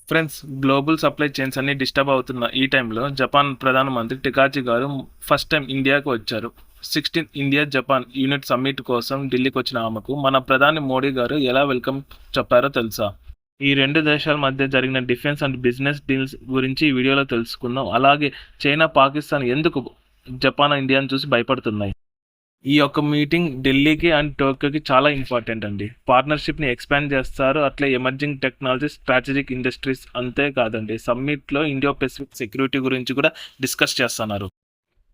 Friends, global supply chains అన్ని disturb అవుతున్న ఈ టైంలో జపాన్ ప్రధానమంత్రి టెకాచి గారు ఫస్ట్ టైం ఇండియాకు వచ్చారు. 16th India Japan unit summit కోసం ఢిల్లీకి వచ్చిన ఆమెకు మన ప్రధాని మోడీ గారు ఎలా వెల్కమ్ చెప్పారో తెలుసా? ఈ రెండు దేశాల మధ్య జరిగిన డిఫెన్స్ అండ్ బిజినెస్ డీల్స్ గురించి ఈ వీడియోలో తెలుసుకుందాం. అలాగే చైనా, పాకిస్తాన్ ఎందుకు జపాన్, ఇండియాను చూసి భయపడుతున్నాయి? ఈ యొక్క మీటింగ్ ఢిల్లీకి అండ్ టోక్యోకి చాలా ఇంపార్టెంట్ అండి. పార్ట్నర్షిప్ని ఎక్స్పాండ్ చేస్తారు, అట్లే ఎమర్జింగ్ టెక్నాలజీస్, స్ట్రాటజిక్ ఇండస్ట్రీస్. అంతే కాదండి, సమ్మిట్లో ఇండియో పెసిఫిక్ సెక్యూరిటీ గురించి కూడా డిస్కస్ చేస్తున్నారు.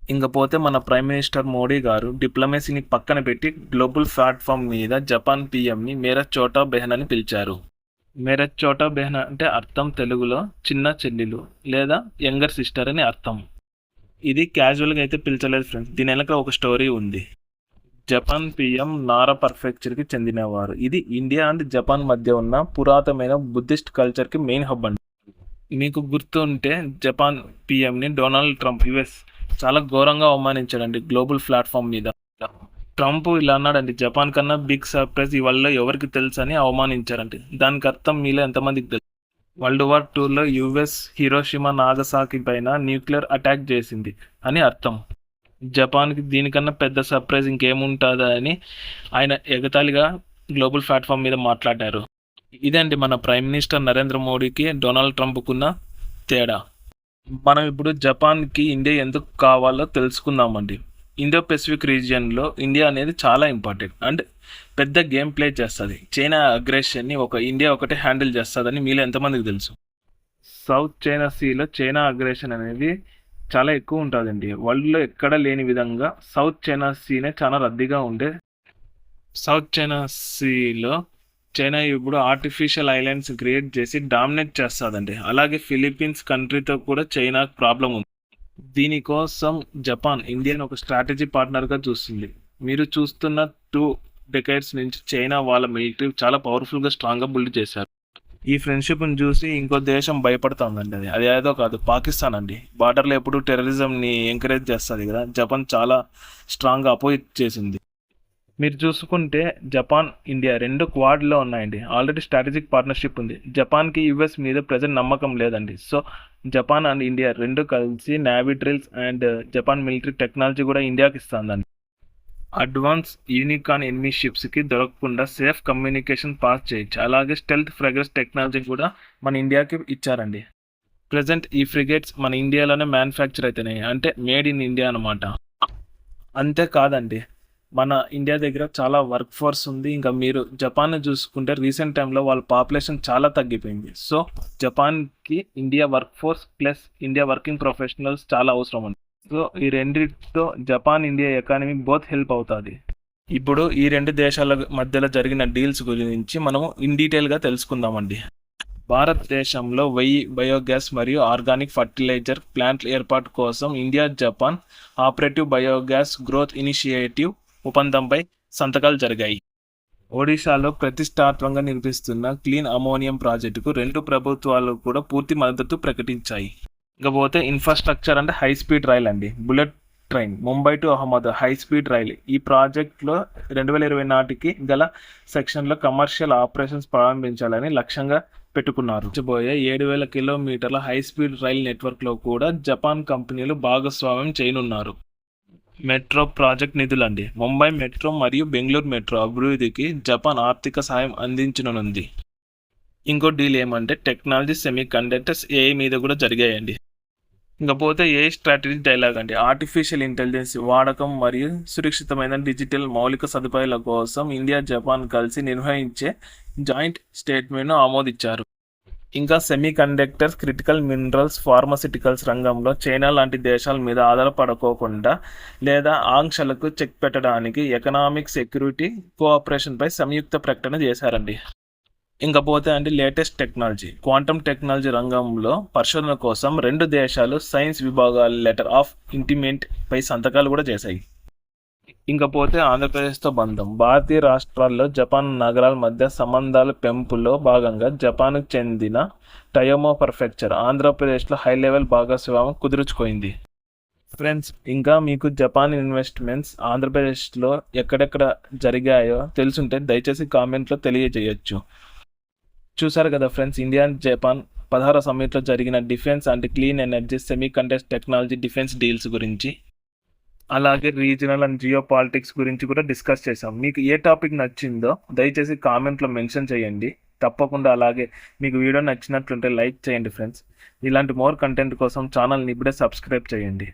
ఇంకపోతే మన ప్రైమ్ మినిస్టర్ మోడీ గారు డిప్లొమసీని పక్కన పెట్టి గ్లోబల్ ప్లాట్ఫామ్ మీద జపాన్ పిఎంని మేరా చోటా బెహన్ అని పిలిచారు. మేరా చోటా బెహన్ అంటే అర్థం తెలుగులో చిన్న చెల్లెలు లేదా యంగర్ సిస్టర్ అని అర్థం. ఇది క్యాజువల్గా అయితే పిలిచలేదు ఫ్రెండ్స్, దీని వెనక ఒక స్టోరీ ఉంది. జపాన్ పిఎం నారా పర్ఫెక్చర్కి చెందినవారు. ఇది ఇండియా అండ్ జపాన్ మధ్య ఉన్న పురాతనమైన బుద్ధిస్ట్ కల్చర్కి మెయిన్ హబ్ అండి. మీకు గుర్తుంటే జపాన్ పిఎంని డొనాల్డ్ ట్రంప్ యుఎస్ చాలా ఘోరంగా అవమానించాడండి గ్లోబల్ ప్లాట్ఫామ్ మీద. ట్రంప్ ఇలా అన్నాడండి, జపాన్ కన్నా బిగ్ సర్ప్రైజ్ ఇవాళ ఎవరికి తెలుసు అని అవమానించారండి. దానికి అర్థం మీలో ఎంతమందికి తెలుసు? World war II US Hiroshima, Nagasaki పైన న్యూక్లియర్ అటాక్ చేసింది అని అర్థం. జపాన్కి దీనికన్నా పెద్ద సర్ప్రైజ్ ఇంకేముంటుందా అని ఆయన ఎగతాళిగా గ్లోబల్ ప్లాట్ఫామ్ మీద మాట్లాడారు. ఇదండి మన ప్రైమ్ మినిస్టర్ నరేంద్ర మోడీకి డొనాల్డ్ ట్రంప్కున్న తేడా. మనం ఇప్పుడు జపాన్కి ఇండియా ఎందుకు కావాలో తెలుసుకుందామండి. ఇండో పెసిఫిక్ రీజియన్లో ఇండియా అనేది చాలా ఇంపార్టెంట్ అండ్ పెద్ద గేమ్ ప్లే చేస్తుంది. చైనా అగ్రెషన్ని ఇండియా ఒకటే హ్యాండిల్ చేస్తుందని మీలో ఎంతమందికి తెలుసు? సౌత్ చైనా సీలో చైనా అగ్రెషన్ అనేది చాలా ఎక్కువ ఉంటుందండి. వరల్డ్లో ఎక్కడ లేని విధంగా సౌత్ చైనా సీనే చాలా రద్దీగా ఉండే. సౌత్ చైనా సీలో చైనా ఇప్పుడు ఆర్టిఫిషియల్ ఐలాండ్స్ క్రియేట్ చేసి డామినేట్ చేస్తుందండి. అలాగే ఫిలిప్పీన్స్ కంట్రీతో కూడా చైనాకు ప్రాబ్లం ఉంది. దీనికోసం జపాన్ ఇండియాని ఒక స్ట్రాటజీ పార్ట్నర్గా చూస్తుంది. మీరు చూస్తున్న 2 decades నుంచి చైనా వాళ్ళ మిలిటరీ చాలా పవర్ఫుల్గా, స్ట్రాంగ్గా బిల్డ్ చేశారు. ఈ ఫ్రెండ్షిప్ని చూసి ఇంకో దేశం భయపడుతుందండి. అది ఏదో కాదు, పాకిస్తాన్ అండి. బార్డర్లో ఎప్పుడు టెర్రరిజంని ఎంకరేజ్ చేస్తుంది కదా, జపాన్ చాలా స్ట్రాంగ్గా అపోజిట్ చేసింది. మీరు చూసుకుంటే జపాన్, ఇండియా రెండు క్వాడ్లో ఉన్నాయండి. ఆల్రెడీ స్ట్రాటజిక్ పార్ట్నర్షిప్ ఉంది. జపాన్కి యుఎస్ మీద ప్రజెంట్ నమ్మకం లేదండి. సో జపాన్ అండ్ ఇండియా రెండు కలిసి navy drills and Japan military technology కూడా ఇండియాకి ఇస్తుందండి. అడ్వాన్స్ యూనికాన్ ఎనిమీ షిప్స్కి దొరకకుండా సేఫ్ కమ్యూనికేషన్ పాస్ చేయొచ్చు. అలాగే స్టెల్త్ ఫ్రిగేట్స్ టెక్నాలజీ కూడా మన ఇండియాకి ఇచ్చారండి. ప్రజెంట్ ఈ ఫ్రిగేట్స్ మన ఇండియాలోనే మ్యానుఫ్యాక్చర్ అవుతున్నాయి, అంటే మేడ్ ఇన్ ఇండియా అనమాట. అంతేకాదండి, మన ఇండియా దగ్గర చాలా వర్క్ ఫోర్స్ ఉంది. ఇంకా మీరు జపాన్ని చూసుకుంటే రీసెంట్ టైంలో వాళ్ళ పాపులేషన్ చాలా తగ్గిపోయింది. సో జపాన్కి India work force plus India working professionals చాలా అవసరం ఉంది. సో ఈ రెండింటితో Japan, India economy both help అవుతుంది. ఇప్పుడు ఈ రెండు దేశాల మధ్యలో జరిగిన డీల్స్ గురించి మనము ఇన్ డీటెయిల్గా తెలుసుకుందామండి. భారతదేశంలో 1000 బయోగ్యాస్ మరియు ఆర్గానిక్ ఫర్టిలైజర్ ప్లాంట్ల ఏర్పాటు కోసం India Japan operative biogas growth initiative ఒప్పందంపై సంతకాలు జరిగాయి. ఒడిశాలో ప్రతిష్టాత్మకంగా నిర్మిస్తున్న క్లీన్ అమోనియం ప్రాజెక్టుకు 2 ప్రభుత్వాలు కూడా పూర్తి మద్దతు ప్రకటించాయి. ఇకపోతే ఇన్ఫ్రాస్ట్రక్చర్ అంటే హై స్పీడ్ రైల్ అండి. Bullet train Mumbai to Ahmedabad high speed rail. ఈ ప్రాజెక్ట్లో 2020 నాటికి గల సెక్షన్లో కమర్షియల్ ఆపరేషన్స్ ప్రారంభించాలని లక్ష్యంగా పెట్టుకున్నారు. పోయే 7000 కిలోమీటర్ల హై స్పీడ్ రైల్ నెట్వర్క్లో కూడా జపాన్ కంపెనీలు భాగస్వామ్యం చేయనున్నారు. మెట్రో ప్రాజెక్ట్ నిధులండి. ముంబై మెట్రో మరియు బెంగళూరు మెట్రో అభివృద్ధికి జపాన్ ఆర్థిక సాయం అందించనుంది. ఇంకో డీల్ ఏమంటే టెక్నాలజీ, సెమీ కండక్టర్స్, ఏఐ మీద కూడా జరిగాయండి. ఇంకపోతే ఏఐ స్ట్రాటజీ డైలాగ్ అండి. ఆర్టిఫిషియల్ ఇంటెలిజెన్స్ వాడకం మరియు సురక్షితమైన డిజిటల్ మౌలిక సదుపాయాల కోసం ఇండియా, జపాన్ కలిసి నిర్వహించే జాయింట్ స్టేట్మెంట్ను ఆమోదించారు. ఇంకా semi conductors, critical minerals, pharmaceuticals రంగంలో చైనా లాంటి దేశాల మీద ఆధారపడుకోకుండా లేదా ఆంక్షలకు చెక్ పెట్టడానికి ఎకనామిక్ సెక్యూరిటీ కోఆపరేషన్పై సంయుక్త ప్రకటన చేశారండి. ఇంకపోతే లేటెస్ట్ టెక్నాలజీ, క్వాంటమ్ టెక్నాలజీ రంగంలో పరిశోధన కోసం 2 దేశాలు సైన్స్ విభాగాల లెటర్ ఆఫ్ ఇంటిమెంట్ పై సంతకాలు కూడా చేశాయి. ఇంకపోతే ఆంధ్రప్రదేశ్తో బంధం. భారతీయ రాష్ట్రాల్లో జపాన్ నగరాల మధ్య సంబంధాల పెంపులో భాగంగా జపాన్కు చెందిన టయోమా ప్రిఫెక్చర్ ఆంధ్రప్రదేశ్లో హై లెవెల్ భాగస్వామ్యం కుదుర్చుకుంది. ఫ్రెండ్స్, ఇంకా మీకు జపాన్ ఇన్వెస్ట్మెంట్స్ ఆంధ్రప్రదేశ్లో ఎక్కడెక్కడ జరిగాయో తెలుసుంటే దయచేసి కామెంట్లో తెలియజేయచ్చు. చూసారు కదా ఫ్రెండ్స్, ఇండియా అండ్ జపాన్ 16వ సమ్మిట్లో జరిగిన defence and clean energy semi conductor technology defence deals గురించి, అలాగే రీజనల్ అండ్ జియో పాలిటిక్స్ గురించి కూడా డిస్కస్ చేసాం. మీకు ఏ టాపిక్ నచ్చిందో దయచేసి కామెంట్లో మెన్షన్ చేయండి. తప్పకుండా అలాగే మీకు వీడియో నచ్చినట్లుంటే లైక్ చేయండి ఫ్రెండ్స్. ఇలాంటి మోర్ కంటెంట్ కోసం ఛానల్ని ఇప్పుడే సబ్స్క్రైబ్ చేయండి.